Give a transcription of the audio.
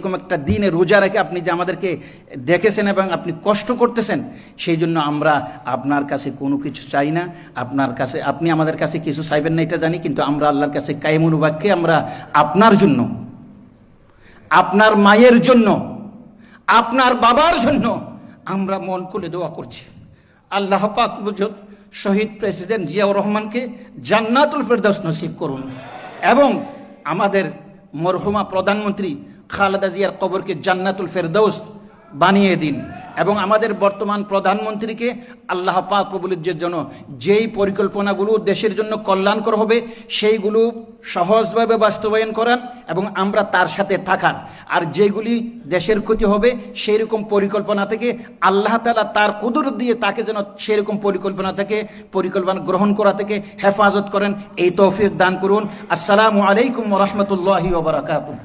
এরকম একটা দিনে রোজা রেখে আপনি যে আমাদেরকে দেখেছেন এবং আপনি কষ্ট করতেছেন, সেই জন্য আমরা আপনার কাছে কোনো কিছু চাই না। আপনার কাছে, আপনি আমাদের কাছে কিছু চাইবেন না এটা জানি, কিন্তু আমরা আল্লাহর কাছে কায়েমুল বাক্যে আমরা আপনার জন্য, আপনার মায়ের জন্য, আপনার বাবার জন্য আমরা মন খুলে দোয়া করছি। আল্লাহ পাক শহীদ প্রেসিডেন্ট জিয়াউর রহমানকে জান্নাতুল ফেরদাউস নসিব করুন এবং আমাদের মরহুমা প্রধানমন্ত্রী খালেদা জিয়ার কবরকে জান্নাতুল ফেরদাউস বানিয়ে দিন এবং আমাদের বর্তমান প্রধানমন্ত্রীকে আল্লাহ পাক রব্বুল ইজ্জতের জন্য যেই পরিকল্পনাগুলো দেশের জন্য কল্যাণকর হবে সেইগুলো সহজভাবে বাস্তবায়ন করান এবং আমরা তার সাথে থাকার, আর যেগুলি দেশের ক্ষতি হবে সেই রকম পরিকল্পনা থেকে আল্লাহ তাআলা তার কুদরত দিয়ে তাকে যেন সেই রকম পরিকল্পনা গ্রহণ করা থেকে হেফাজত করেন, এই তৌফিক দান করুন। আসসালামু আলাইকুম ওয়া রাহমাতুল্লাহি ওয়া বারাকাতুহু।